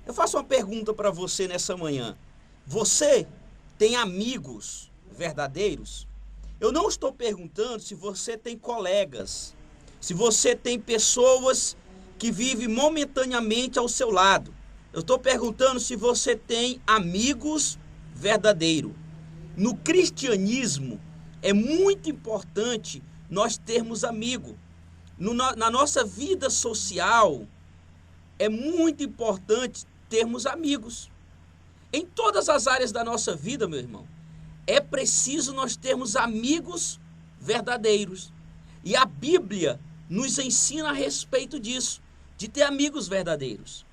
Eu faço uma pergunta para você nessa manhã. Você tem amigos verdadeiros? Eu não estou perguntando se você tem colegas, se você tem pessoas que vivem momentaneamente ao seu lado. Eu estou perguntando se você tem amigos verdadeiros. No cristianismo, é muito importante nós termos amigos. Na nossa vida social, é muito importante termos amigos. Em todas as áreas da nossa vida, meu irmão, é preciso nós termos amigos verdadeiros. E a Bíblia nos ensina a respeito disso, de ter amigos verdadeiros.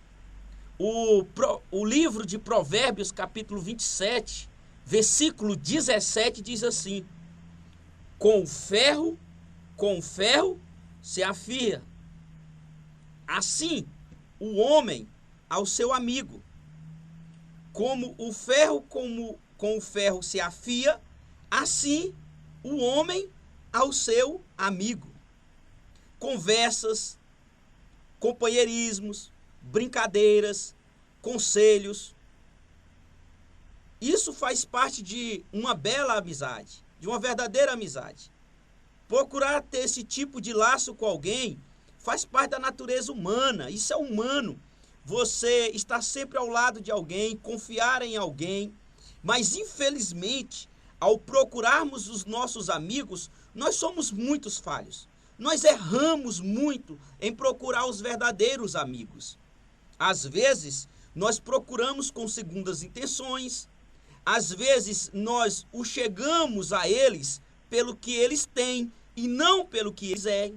O livro de Provérbios, capítulo 27, versículo 17, diz assim: com ferro se afia. Assim, o homem ao seu amigo. Como o ferro com o ferro se afia, assim o homem ao seu amigo. Conversas, companheirismos, brincadeiras, conselhos. Isso faz parte de uma bela amizade, de uma verdadeira amizade. Procurar ter esse tipo de laço com alguém faz parte da natureza humana, isso é humano. Você está sempre ao lado de alguém, confiar em alguém, mas infelizmente, ao procurarmos os nossos amigos, nós somos muitos falhos. Nós erramos muito em procurar os verdadeiros amigos. Às vezes, nós procuramos com segundas intenções, às vezes nós chegamos a eles pelo que eles têm e não pelo que eles é.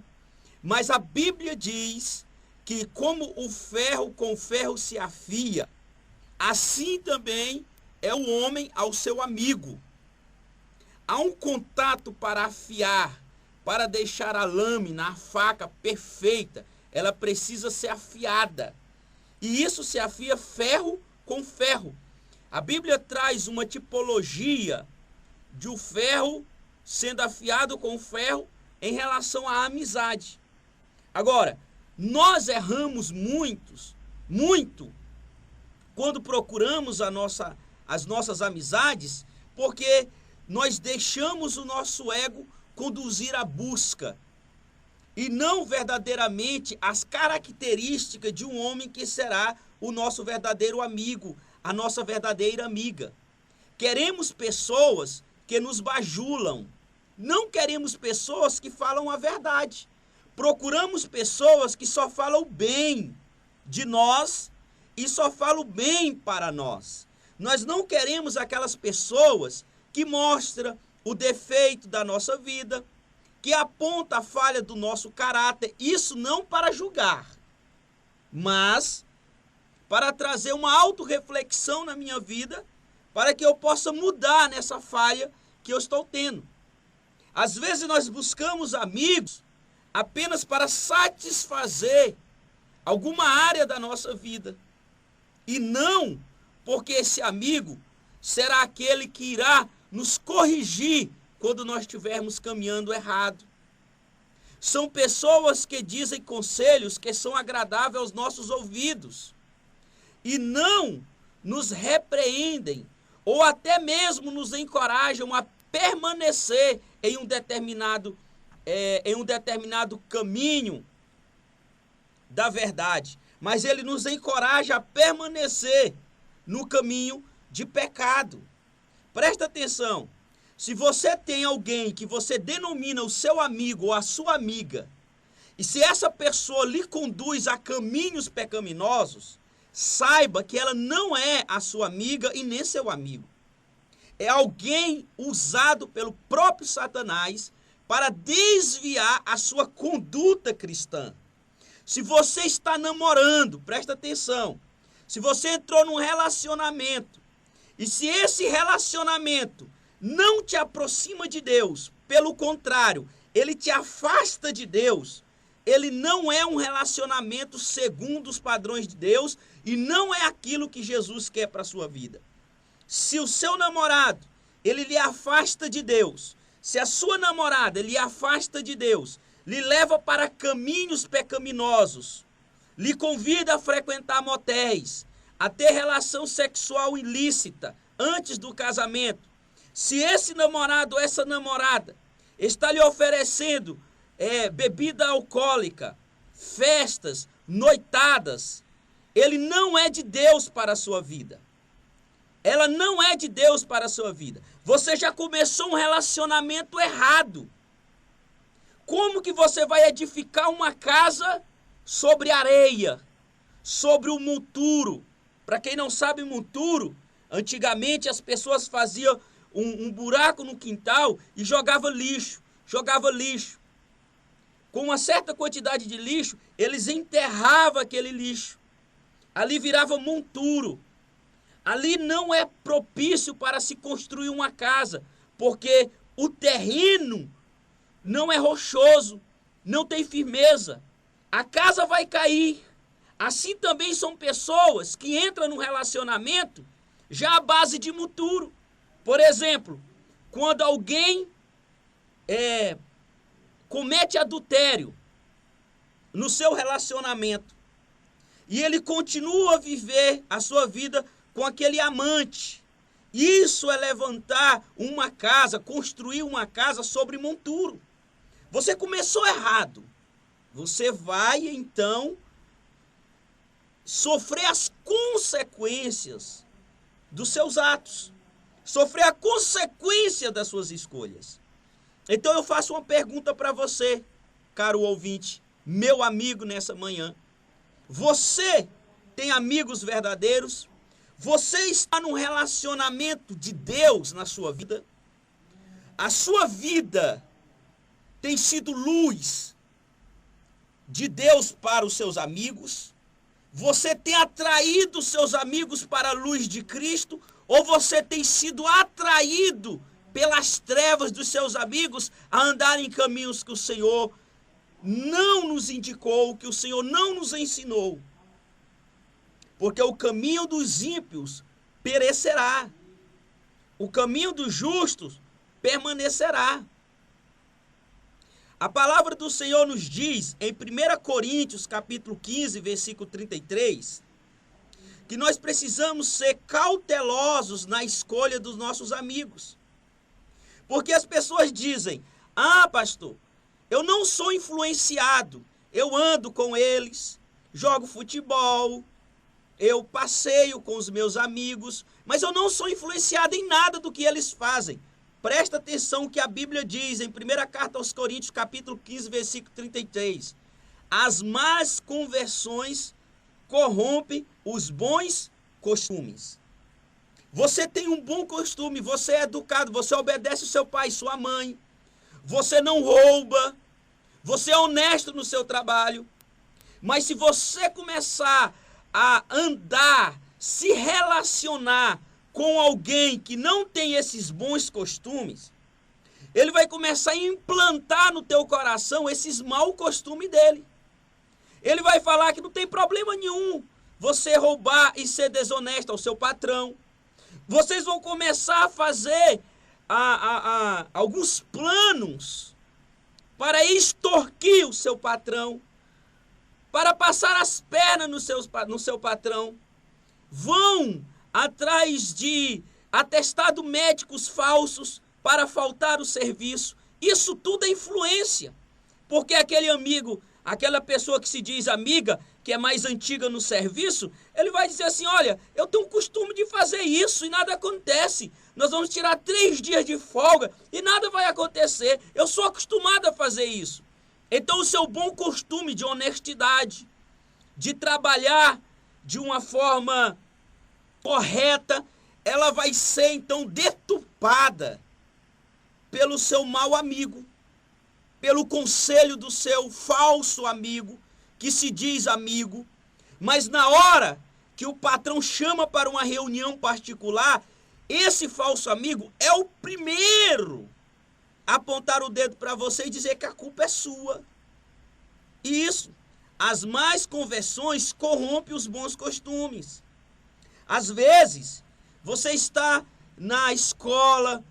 Mas a Bíblia diz que como o ferro com o ferro se afia, assim também é o homem ao seu amigo. Há um contato para afiar, para deixar a lâmina, a faca perfeita, ela precisa ser afiada. E isso se afia ferro com ferro. A Bíblia traz uma tipologia de o ferro sendo afiado com o ferro em relação à amizade. Agora, nós erramos muito, quando procuramos as nossas amizades, porque nós deixamos o nosso ego conduzir a busca e não verdadeiramente as características de um homem que será o nosso verdadeiro amigo, a nossa verdadeira amiga. Queremos pessoas que nos bajulam, não queremos pessoas que falam a verdade. Procuramos pessoas que só falam bem de nós e só falam bem para nós. Nós não queremos aquelas pessoas que mostram o defeito da nossa vida, que aponta a falha do nosso caráter. Isso não para julgar, mas para trazer uma autorreflexão na minha vida, para que eu possa mudar nessa falha que eu estou tendo. Às vezes nós buscamos amigos apenas para satisfazer alguma área da nossa vida. E não porque esse amigo será aquele que irá nos corrigir quando nós estivermos caminhando errado. São pessoas que dizem conselhos que são agradáveis aos nossos ouvidos e não nos repreendem ou até mesmo nos encorajam a permanecer em um determinado caminho da verdade, mas ele nos encoraja a permanecer no caminho de pecado. Presta atenção, se você tem alguém que você denomina o seu amigo ou a sua amiga, e se essa pessoa lhe conduz a caminhos pecaminosos, saiba que ela não é a sua amiga e nem seu amigo. É alguém usado pelo próprio Satanás para desviar a sua conduta cristã. Se você está namorando, presta atenção, se você entrou num relacionamento, e se esse relacionamento não te aproxima de Deus, pelo contrário, ele te afasta de Deus, ele não é um relacionamento segundo os padrões de Deus e não é aquilo que Jesus quer para a sua vida. Se o seu namorado, ele lhe afasta de Deus, se a sua namorada lhe afasta de Deus, lhe leva para caminhos pecaminosos, lhe convida a frequentar motéis, a ter relação sexual ilícita antes do casamento, se esse namorado ou essa namorada está lhe oferecendo bebida alcoólica, festas, noitadas, ele não é de Deus para a sua vida. Ela não é de Deus para a sua vida. Você já começou um relacionamento errado. Como que você vai edificar uma casa sobre areia, sobre o monturo? Para quem não sabe, monturo, antigamente as pessoas faziam um buraco no quintal e jogavam lixo. Com uma certa quantidade de lixo, eles enterravam aquele lixo. Ali virava monturo. Ali não é propício para se construir uma casa, porque o terreno não é rochoso, não tem firmeza. A casa vai cair. Assim também são pessoas que entram num relacionamento já à base de monturo. Por exemplo, quando alguém comete adultério no seu relacionamento e ele continua a viver a sua vida com aquele amante, isso é levantar uma casa, construir uma casa sobre monturo. Você começou errado. Você vai, então, sofrer as consequências dos seus atos. Sofrer a consequência das suas escolhas. Então eu faço uma pergunta para você, caro ouvinte, meu amigo nessa manhã. Você tem amigos verdadeiros? Você está num relacionamento de Deus na sua vida? A sua vida tem sido luz de Deus para os seus amigos? Você tem atraído seus amigos para a luz de Cristo? Ou você tem sido atraído pelas trevas dos seus amigos a andar em caminhos que o Senhor não nos indicou, que o Senhor não nos ensinou? Porque o caminho dos ímpios perecerá. O caminho dos justos permanecerá. A palavra do Senhor nos diz, em 1 Coríntios, capítulo 15, versículo 33, que nós precisamos ser cautelosos na escolha dos nossos amigos. Porque as pessoas dizem, pastor, eu não sou influenciado, eu ando com eles, jogo futebol, eu passeio com os meus amigos, mas eu não sou influenciado em nada do que eles fazem. Presta atenção que a Bíblia diz em 1ª carta aos Coríntios, capítulo 15, versículo 33. As más conversões corrompem os bons costumes. Você tem um bom costume, você é educado, você obedece o seu pai e sua mãe. Você não rouba, você é honesto no seu trabalho. Mas se você começar a andar, se relacionar com alguém que não tem esses bons costumes, ele vai começar a implantar no teu coração esses maus costumes dele. Ele vai falar que não tem problema nenhum você roubar e ser desonesto ao seu patrão. Vocês vão começar a fazer alguns planos para extorquir o seu patrão, para passar as pernas no seu patrão. Vão atrás de atestado médicos falsos para faltar o serviço. Isso tudo é influência. Porque aquele amigo, aquela pessoa que se diz amiga, que é mais antiga no serviço, ele vai dizer assim, olha, eu tenho um costume de fazer isso e nada acontece. Nós vamos tirar 3 dias de folga e nada vai acontecer. Eu sou acostumado a fazer isso. Então o seu bom costume de honestidade, de trabalhar de uma forma correta, ela vai ser então deturpada pelo seu mau amigo, pelo conselho do seu falso amigo, que se diz amigo, mas na hora que o patrão chama para uma reunião particular, esse falso amigo é o primeiro a apontar o dedo para você e dizer que a culpa é sua. E isso, as más conversões corrompem os bons costumes. Às vezes, você está na escola,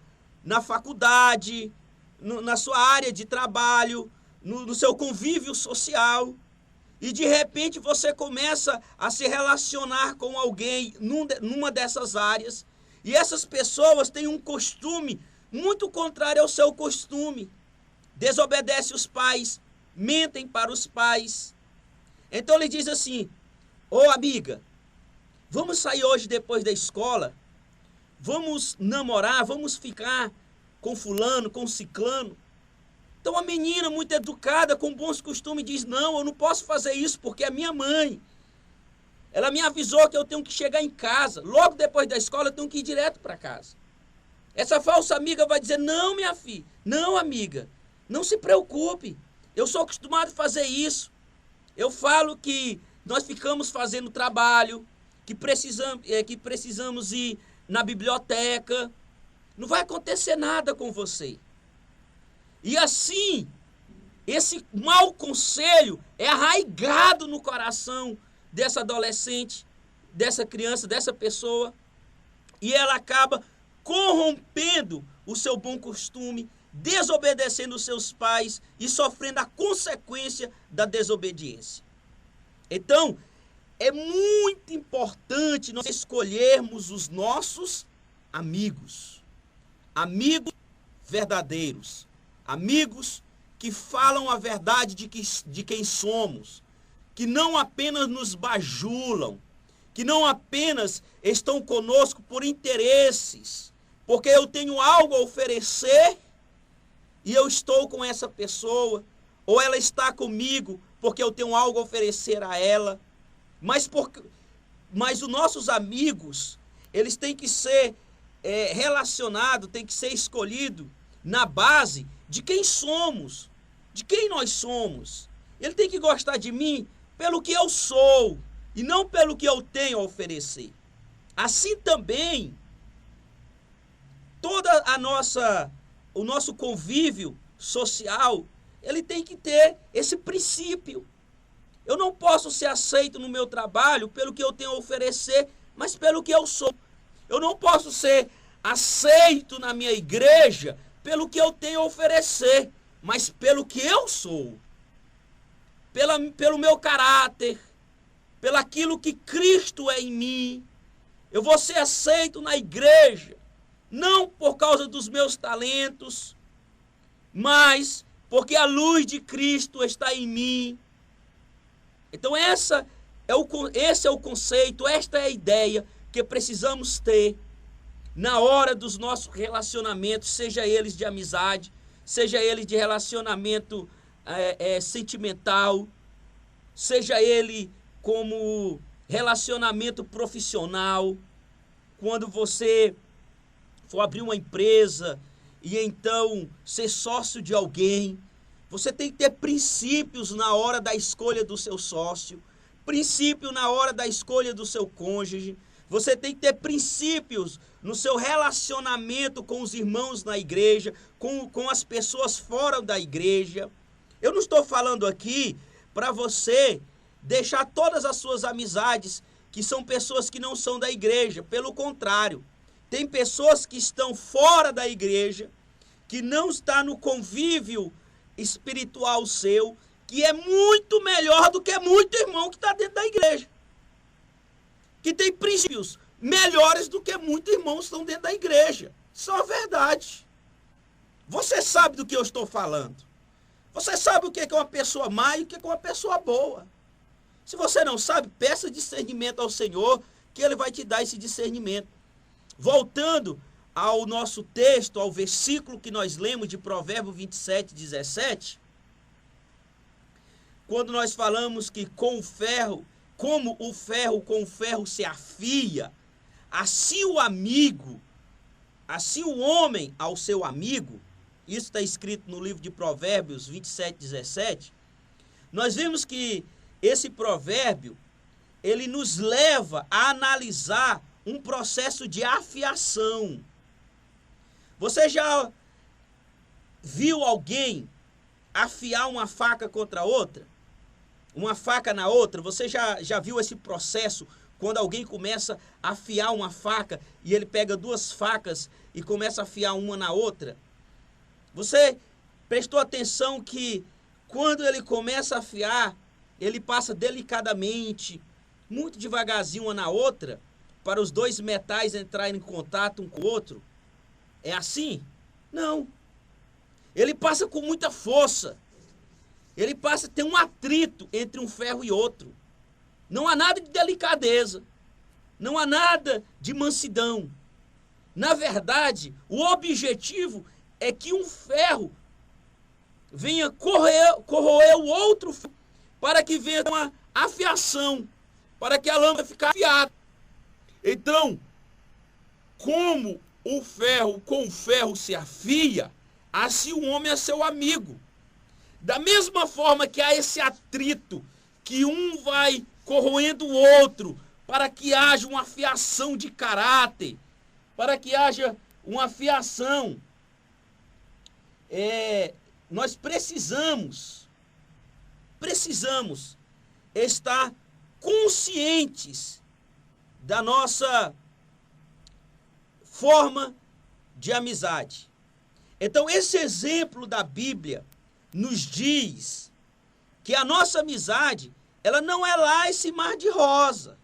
na faculdade, na sua área de trabalho, no seu convívio social, E de repente você começa a se relacionar com alguém numa dessas áreas. E essas pessoas têm um costume muito contrário ao seu costume. Desobedecem os pais, mentem para os pais. Então ele diz assim: ô amiga, vamos sair hoje depois da escola? Vamos namorar, vamos ficar com fulano, com ciclano? Então a menina muito educada, com bons costumes, diz: não, eu não posso fazer isso porque a minha mãe, ela me avisou que eu tenho que chegar em casa. Logo depois da escola eu tenho que ir direto para casa. Essa falsa amiga vai dizer: não, minha filha, não, amiga, não se preocupe, eu sou acostumado a fazer isso. Eu falo que nós ficamos fazendo trabalho, que precisamos ir na biblioteca, não vai acontecer nada com você. E assim, esse mau conselho é arraigado no coração dessa adolescente, dessa criança, dessa pessoa, e ela acaba corrompendo o seu bom costume, desobedecendo os seus pais e sofrendo a consequência da desobediência. Então, é muito importante nós escolhermos os nossos amigos. Amigos verdadeiros. Amigos que falam a verdade de quem somos. Que não apenas nos bajulam. Que não apenas estão conosco por interesses. Porque eu tenho algo a oferecer e eu estou com essa pessoa. Ou ela está comigo porque eu tenho algo a oferecer a ela. Mas os nossos amigos, eles têm que ser relacionados, têm que ser escolhidos na base de quem somos, de quem nós somos. Ele tem que gostar de mim pelo que eu sou e não pelo que eu tenho a oferecer. Assim também, o nosso convívio social, ele tem que ter esse princípio. Eu não posso ser aceito no meu trabalho pelo que eu tenho a oferecer, mas pelo que eu sou. Eu não posso ser aceito na minha igreja pelo que eu tenho a oferecer, mas pelo que eu sou. Pelo meu caráter, pelaquilo que Cristo é em mim. Eu vou ser aceito na igreja, não por causa dos meus talentos, mas porque a luz de Cristo está em mim. Então esse é o conceito, esta é a ideia que precisamos ter na hora dos nossos relacionamentos, seja eles de amizade, seja eles de relacionamento sentimental, seja ele como relacionamento profissional. Quando você for abrir uma empresa e então ser sócio de alguém, você tem que ter princípios na hora da escolha do seu sócio, princípio na hora da escolha do seu cônjuge. Você tem que ter princípios no seu relacionamento com os irmãos na igreja, com as pessoas fora da igreja. Eu não estou falando aqui para você deixar todas as suas amizades, que são pessoas que não são da igreja. Pelo contrário, tem pessoas que estão fora da igreja, que não está no convívio espiritual seu, que é muito melhor do que muito irmão que está dentro da igreja. Que tem princípios melhores do que muitos irmãos que estão dentro da igreja. Isso é uma verdade. Você sabe do que eu estou falando. Você sabe o que é uma pessoa má e o que é uma pessoa boa. Se você não sabe, peça discernimento ao Senhor, que Ele vai te dar esse discernimento. Voltando ao nosso texto, ao versículo que nós lemos de Provérbios 27, 17, quando nós falamos que com o ferro, como o ferro com o ferro se afia, assim o amigo, assim o homem ao seu amigo, isso está escrito no livro de Provérbios 27, 17, nós vemos que esse provérbio, ele nos leva a analisar um processo de afiação. Você já viu alguém afiar uma faca contra outra? Uma faca na outra? Você já viu esse processo quando alguém começa a afiar uma faca e ele pega duas facas e começa a afiar uma na outra? Você prestou atenção que quando ele começa a afiar, ele passa delicadamente, muito devagarzinho uma na outra, para os dois metais entrarem em contato um com o outro? É assim? Não. Ele passa com muita força. Ele passa, tem um atrito entre um ferro e outro. Não há nada de delicadeza. Não há nada de mansidão. Na verdade, o objetivo é que um ferro venha corroer o outro ferro, para que venha uma afiação, para que a lâmina fique afiada. Então, como o ferro com o ferro se afia, assim o homem é seu amigo. Da mesma forma que há esse atrito, que um vai corroendo o outro, para que haja uma afiação de caráter, para que haja uma afiação, nós precisamos estar conscientes da nossa forma de amizade. Então, esse exemplo da Bíblia nos diz que a nossa amizade, ela não é lá esse mar de rosa.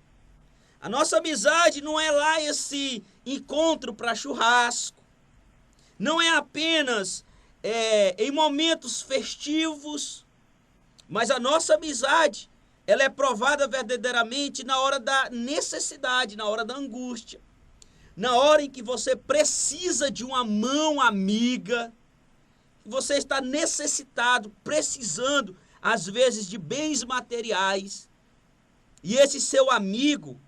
A nossa amizade não é lá esse encontro para churrasco. Não é apenas em momentos festivos, mas a nossa amizade, ela é provada verdadeiramente na hora da necessidade, na hora da angústia. Na hora em que você precisa de uma mão amiga, você está necessitado, precisando, às vezes, de bens materiais. E esse seu amigo,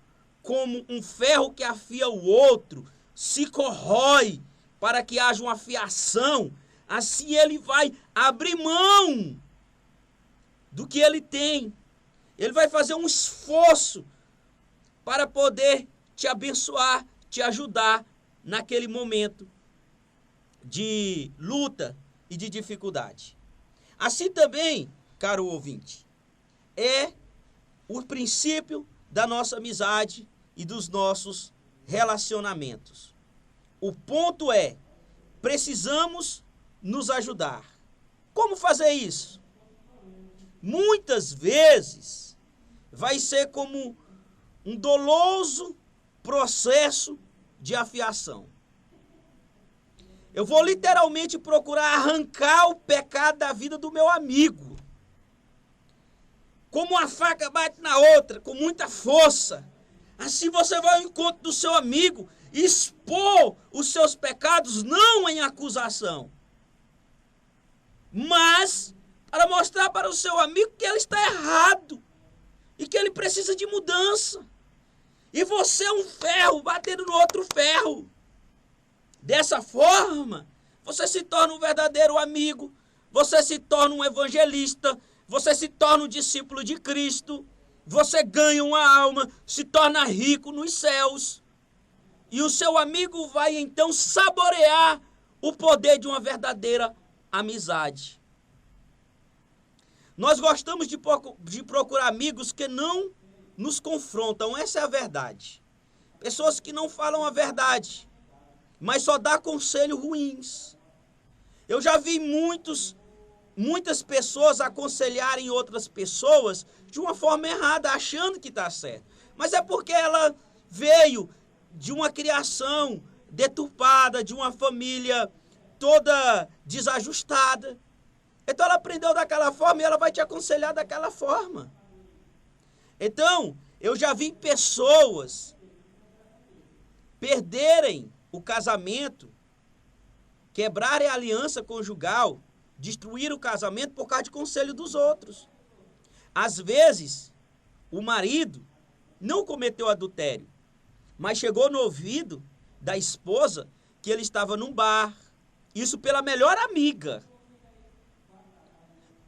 como um ferro que afia o outro, se corrói para que haja uma afiação, assim ele vai abrir mão do que ele tem. Ele vai fazer um esforço para poder te abençoar, te ajudar naquele momento de luta e de dificuldade. Assim também, caro ouvinte, é o princípio da nossa amizade e dos nossos relacionamentos. O ponto é, precisamos nos ajudar. Como fazer isso? Muitas vezes vai ser como um doloso processo de afiação. Eu vou literalmente procurar arrancar o pecado da vida do meu amigo. Como uma faca bate na outra, com muita força. Assim você vai ao encontro do seu amigo e expor os seus pecados, não em acusação, mas para mostrar para o seu amigo que ele está errado e que ele precisa de mudança. E você é um ferro batendo no outro ferro. Dessa forma, você se torna um verdadeiro amigo, você se torna um evangelista, você se torna um discípulo de Cristo, você ganha uma alma, se torna rico nos céus. E o seu amigo vai então saborear o poder de uma verdadeira amizade. Nós gostamos de procurar amigos que não nos confrontam, essa é a verdade. Pessoas que não falam a verdade, mas só dá conselhos ruins. Eu já vi muitas pessoas aconselharem outras pessoas de uma forma errada, achando que está certo. Mas é porque ela veio de uma criação deturpada, de uma família toda desajustada. Então ela aprendeu daquela forma e ela vai te aconselhar daquela forma. Então, eu já vi pessoas perderem o casamento, quebrarem a aliança conjugal, destruir o casamento por causa de conselho dos outros. Às vezes, o marido não cometeu adultério, mas chegou no ouvido da esposa que ele estava num bar, isso pela melhor amiga,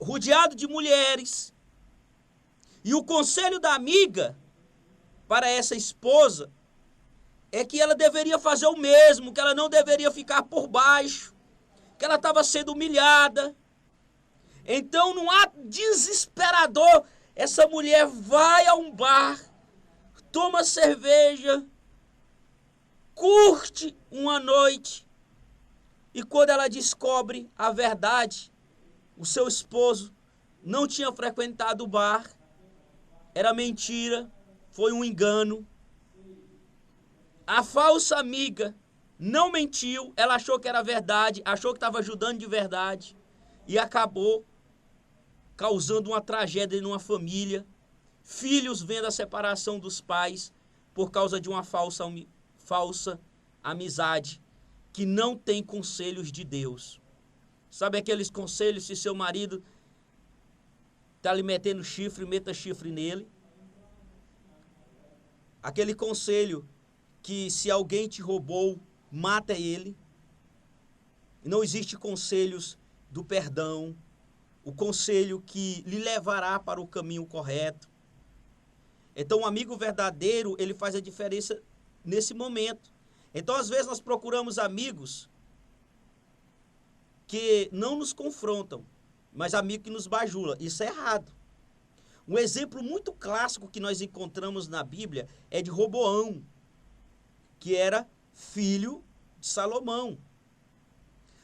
rodeado de mulheres. E o conselho da amiga para essa esposa é que ela deveria fazer o mesmo, que ela não deveria ficar por baixo, que ela estava sendo humilhada. Então, num ato desesperador, essa mulher vai a um bar, toma cerveja, curte uma noite, e quando ela descobre a verdade, o seu esposo não tinha frequentado o bar, era mentira, foi um engano. A falsa amiga não mentiu, ela achou que era verdade, achou que estava ajudando de verdade e acabou causando uma tragédia numa família. Filhos vendo a separação dos pais por causa de uma falsa amizade que não tem conselhos de Deus. Sabe aqueles conselhos, se seu marido está lhe metendo chifre, meta chifre nele? Aquele conselho que se alguém te roubou, mata ele. Não existe conselhos do perdão, o conselho que lhe levará para o caminho correto. Então, um amigo verdadeiro, ele faz a diferença nesse momento. Então, às vezes, nós procuramos amigos que não nos confrontam, mas amigos que nos bajulam. Isso é errado. Um exemplo muito clássico que nós encontramos na Bíblia é de Roboão, que era filho de Salomão.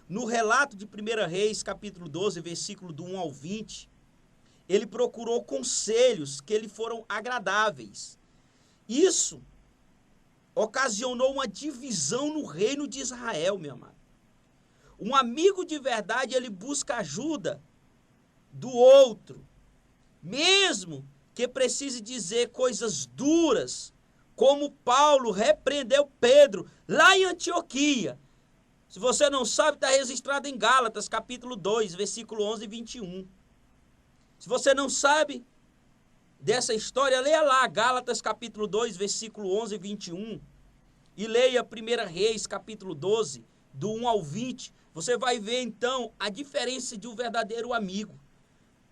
No relato de 1 Reis, capítulo 12, versículo do 1 ao 20, ele procurou conselhos que lhe foram agradáveis. Isso ocasionou uma divisão no reino de Israel, meu amado. Um amigo de verdade, ele busca ajuda do outro, mesmo que precise dizer coisas duras, como Paulo repreendeu Pedro lá em Antioquia. Se você não sabe, está registrado em Gálatas, capítulo 2, versículo 11 e 21. Se você não sabe dessa história, leia lá Gálatas, capítulo 2, versículo 11 e 21. E leia 1 Reis, capítulo 12, do 1 ao 20. Você vai ver, então, a diferença de um verdadeiro amigo.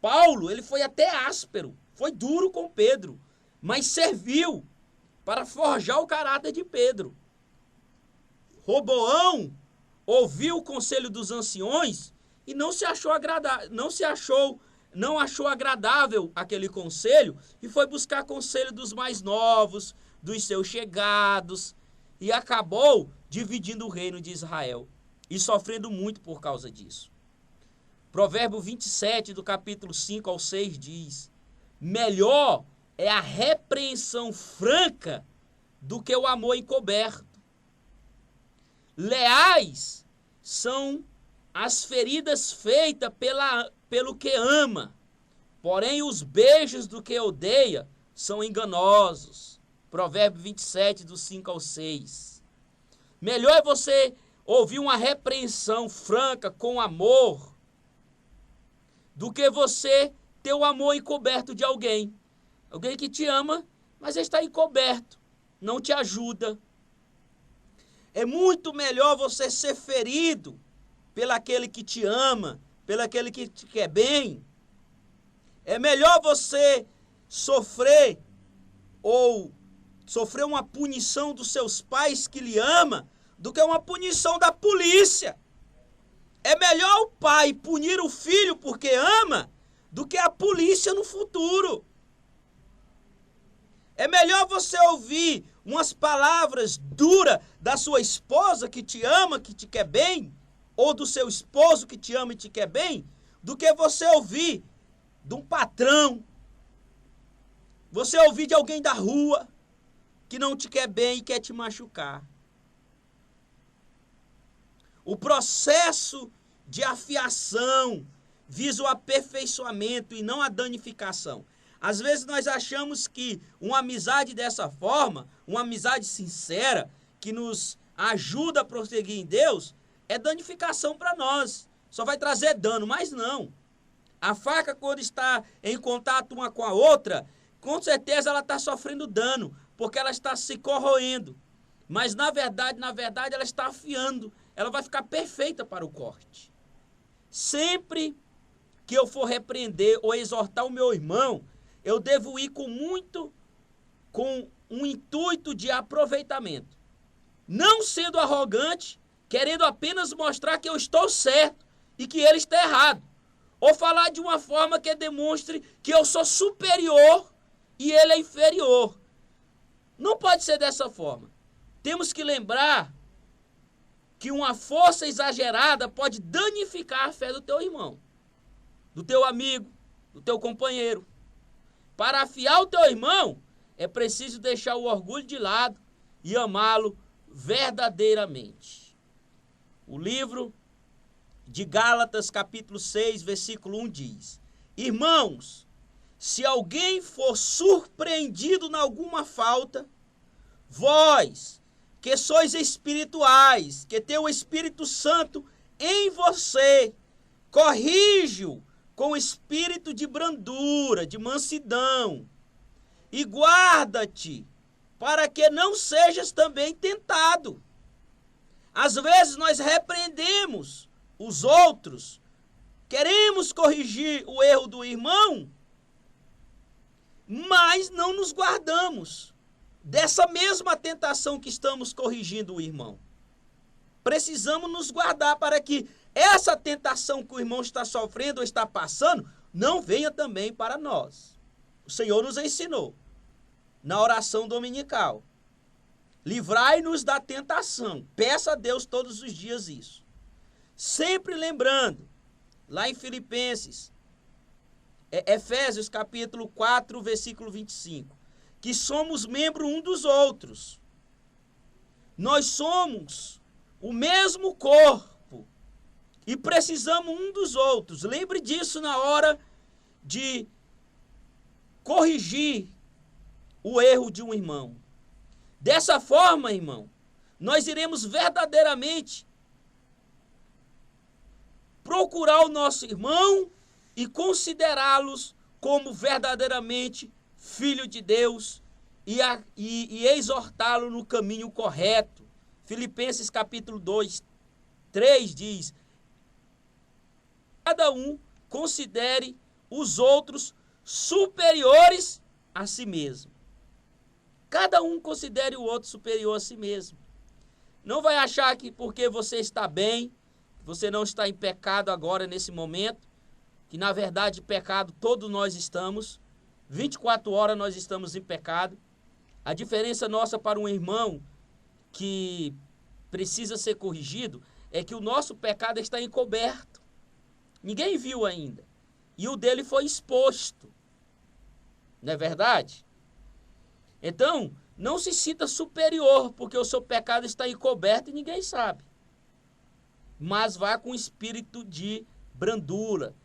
Paulo, ele foi até áspero, foi duro com Pedro, mas serviu para forjar o caráter de Pedro. Roboão ouviu o conselho dos anciões e não achou agradável aquele conselho e foi buscar conselho dos mais novos, dos seus chegados, e acabou dividindo o reino de Israel e sofrendo muito por causa disso. Provérbio 27, do capítulo 5 ao 6 diz: melhor é a repreensão franca do que o amor encoberto. Leais são as feridas feitas pelo que ama, porém os beijos do que odeia são enganosos. Provérbio 27, do 5 ao 6. Melhor é você ouvir uma repreensão franca com amor do que você ter o amor encoberto de alguém. Alguém que te ama, mas está encoberto, não te ajuda. É muito melhor você ser ferido pelaquele que te ama, pelaquele que te quer bem. É melhor você sofrer uma punição dos seus pais que lhe ama do que uma punição da polícia. É melhor o pai punir o filho porque ama do que a polícia no futuro. É melhor você ouvir umas palavras duras da sua esposa que te ama, que te quer bem, ou do seu esposo que te ama e te quer bem, do que você ouvir de um patrão, você ouvir de alguém da rua que não te quer bem e quer te machucar. O processo de afiação visa o aperfeiçoamento e não a danificação. Às vezes nós achamos que uma amizade dessa forma, uma amizade sincera, que nos ajuda a prosseguir em Deus, é danificação para nós. Só vai trazer dano, mas não. A faca, quando está em contato uma com a outra, com certeza ela está sofrendo dano, porque ela está se corroendo. Mas na verdade, ela está afiando. Ela vai ficar perfeita para o corte. Sempre que eu for repreender ou exortar o meu irmão, eu devo ir com um intuito de aproveitamento. Não sendo arrogante, querendo apenas mostrar que eu estou certo e que ele está errado. Ou falar de uma forma que demonstre que eu sou superior e ele é inferior. Não pode ser dessa forma. Temos que lembrar que uma força exagerada pode danificar a fé do teu irmão, do teu amigo, do teu companheiro. para afiar o teu irmão, é preciso deixar o orgulho de lado e amá-lo verdadeiramente. O livro de Gálatas, capítulo 6, versículo 1 diz: Irmãos, se alguém for surpreendido em alguma falta, vós, que sois espirituais, que tem o Espírito Santo em você, corrige-o com espírito de brandura, de mansidão, e guarda-te para que não sejas também tentado. Às vezes nós repreendemos os outros, queremos corrigir o erro do irmão, mas não nos guardamos dessa mesma tentação que estamos corrigindo o irmão. Precisamos nos guardar para que essa tentação que o irmão está sofrendo ou está passando não venha também para nós. O Senhor nos ensinou na oração dominical: livrai-nos da tentação. Peça a Deus todos os dias isso. Sempre lembrando, lá em Efésios capítulo 4, versículo 25, que somos membros um dos outros. Nós somos o mesmo corpo e precisamos um dos outros. Lembre disso na hora de corrigir o erro de um irmão. Dessa forma, irmão, nós iremos verdadeiramente procurar o nosso irmão e considerá-los como verdadeiramente filho de Deus e exortá-lo no caminho correto. Filipenses capítulo 2, 3 diz: cada um considere os outros superiores a si mesmo. Cada um considere o outro superior a si mesmo. Não vai achar que porque você está bem, você não está em pecado agora nesse momento, que na verdade pecado todos nós estamos, 24 horas nós estamos em pecado. A diferença nossa para um irmão que precisa ser corrigido é que o nosso pecado está encoberto. Ninguém viu ainda. E o dele foi exposto. Não é verdade? Então, não se sinta superior, porque o seu pecado está encoberto e ninguém sabe. Mas vá com espírito de brandura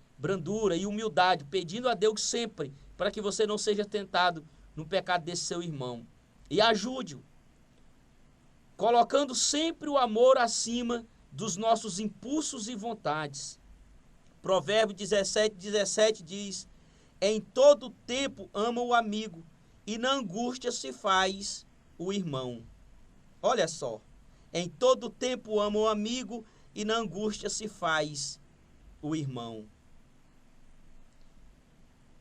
e humildade, pedindo a Deus sempre para que você não seja tentado no pecado desse seu irmão. E ajude-o, colocando sempre o amor acima dos nossos impulsos e vontades. Provérbio 17 diz: em todo tempo ama o amigo, e na angústia se faz o irmão. Olha só, em todo tempo ama o amigo, e na angústia se faz o irmão.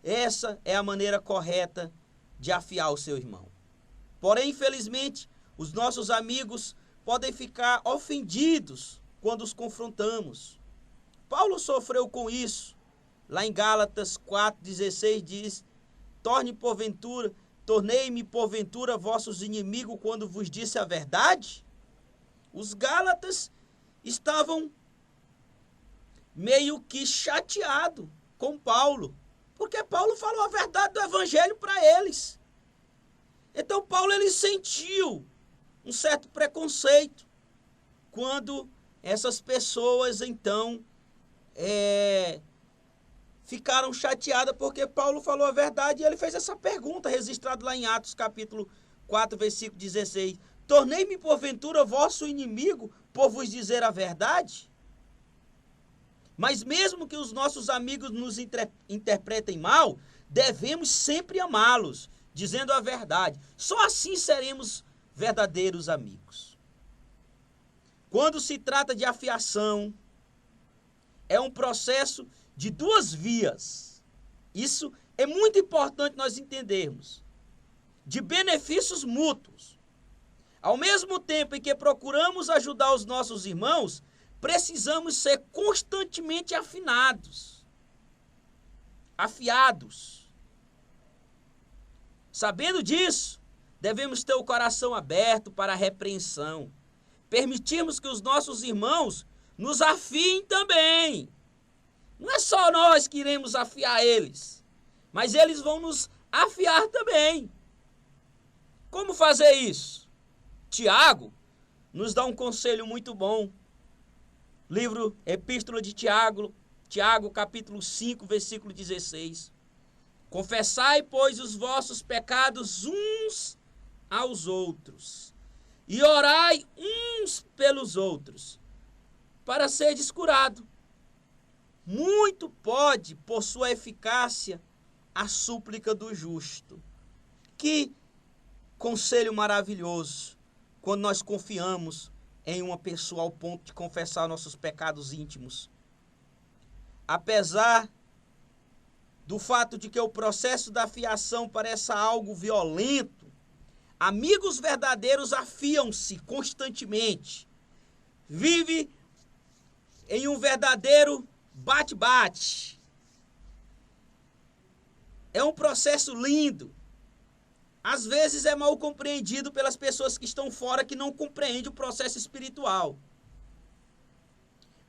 Essa é a maneira correta de afiar o seu irmão. Porém, infelizmente, os nossos amigos podem ficar ofendidos quando os confrontamos. Paulo sofreu com isso. Lá em Gálatas 4,16 diz: tornei-me porventura vossos inimigos quando vos disse a verdade? Os Gálatas estavam meio que chateados com Paulo, porque Paulo falou a verdade do evangelho para eles. Então Paulo ele sentiu um certo preconceito quando essas pessoas então ficaram chateadas porque Paulo falou a verdade, e ele fez essa pergunta registrada lá em Atos capítulo 4, versículo 16. Tornei-me porventura vosso inimigo por vos dizer a verdade? Mas mesmo que os nossos amigos nos interpretem mal, devemos sempre amá-los, dizendo a verdade. Só assim seremos verdadeiros amigos. Quando se trata de afiação, é um processo de duas vias. Isso é muito importante nós entendermos. De benefícios mútuos. Ao mesmo tempo em que procuramos ajudar os nossos irmãos, precisamos ser constantemente afiados. Sabendo disso, devemos ter o coração aberto para a repreensão. Permitirmos que os nossos irmãos nos afiem também. Não é só nós que iremos afiar eles, mas eles vão nos afiar também. Como fazer isso? Tiago nos dá um conselho muito bom. Livro Epístola de Tiago, capítulo 5, versículo 16. Confessai, pois, os vossos pecados uns aos outros, e orai uns pelos outros, para seres curados. Muito pode, por sua eficácia, a súplica do justo. Que conselho maravilhoso, quando nós confiamos em uma pessoa ao ponto de confessar nossos pecados íntimos. Apesar do fato de que o processo da fiação pareça algo violento, amigos verdadeiros afiam-se constantemente. Vive em um verdadeiro bate-bate. É um processo lindo. Às vezes é mal compreendido pelas pessoas que estão fora, que não compreendem o processo espiritual.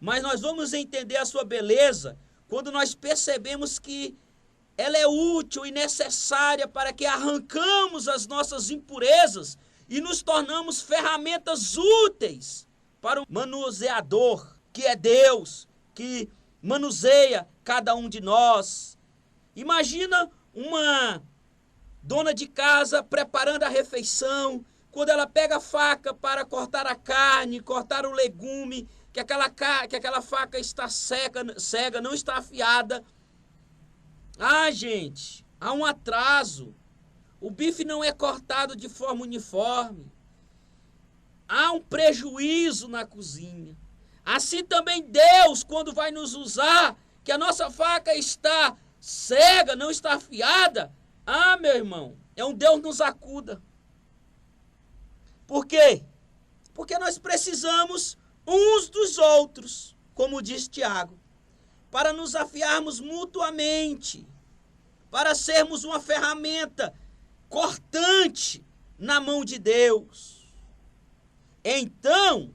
Mas nós vamos entender a sua beleza quando nós percebemos que ela é útil e necessária para que arrancamos as nossas impurezas e nos tornamos ferramentas úteis para o manuseador, que é Deus, que manuseia cada um de nós. Imagina uma dona de casa preparando a refeição, quando ela pega a faca para cortar a carne, cortar o legume, que aquela faca está cega, não está afiada. Ah, gente, há um atraso. O bife não é cortado de forma uniforme. Há um prejuízo na cozinha. Assim também Deus, quando vai nos usar, que a nossa faca está cega, não está afiada. Ah, meu irmão, é um Deus nos acuda. Por quê? Porque nós precisamos uns dos outros, como diz Tiago, para nos afiarmos mutuamente, para sermos uma ferramenta cortante na mão de Deus. Então,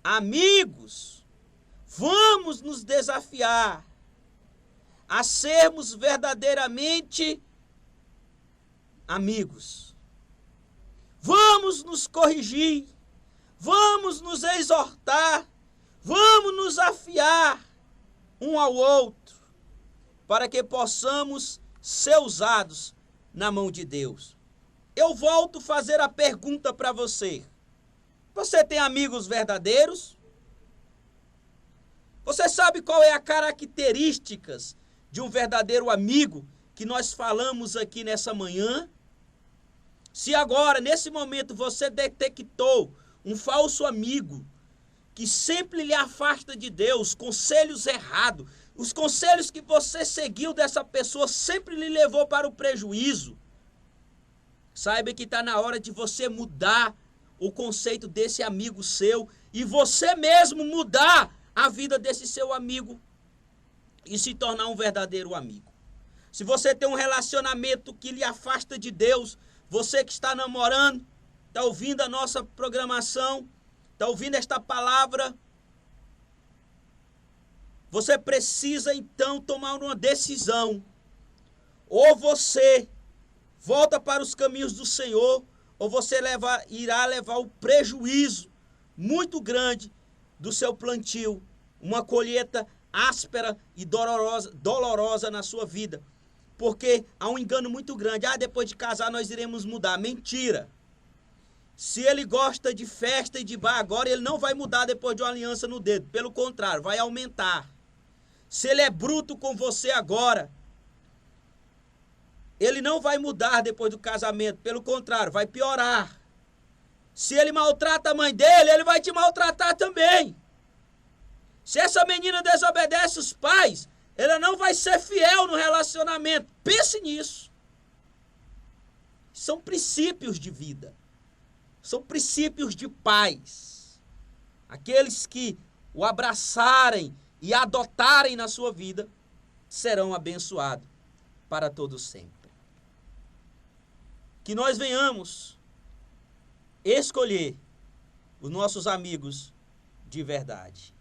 amigos, vamos nos desafiar a sermos verdadeiramente amigos. Vamos nos corrigir, vamos nos exortar, vamos nos afiar um ao outro, para que possamos ser usados na mão de Deus. Eu volto a fazer a pergunta para você. Você tem amigos verdadeiros? Você sabe qual é a características de um verdadeiro amigo que nós falamos aqui nessa manhã? Se agora, nesse momento, você detectou um falso amigo que sempre lhe afasta de Deus, conselhos errados, os conselhos que você seguiu dessa pessoa sempre lhe levou para o prejuízo, saiba que está na hora de você mudar o conceito desse amigo seu e você mesmo mudar a vida desse seu amigo e se tornar um verdadeiro amigo. Se você tem um relacionamento que lhe afasta de Deus, você que está namorando, está ouvindo a nossa programação, está ouvindo esta palavra, você precisa então tomar uma decisão. Ou você volta para os caminhos do Senhor, ou você irá levar o prejuízo muito grande do seu plantio, uma colheita áspera e dolorosa na sua vida. Porque há um engano muito grande. Depois de casar nós iremos mudar. Mentira. Se ele gosta de festa e de bar agora, ele não vai mudar depois de uma aliança no dedo. Pelo contrário, vai aumentar. Se ele é bruto com você agora, ele não vai mudar depois do casamento. Pelo contrário, vai piorar. Se ele maltrata a mãe dele, ele vai te maltratar também. Se essa menina desobedece os pais, ela não vai ser fiel no relacionamento. Pense nisso. São princípios de vida. São princípios de paz. Aqueles que o abraçarem e adotarem na sua vida serão abençoados para todo sempre. Que nós venhamos escolher os nossos amigos de verdade.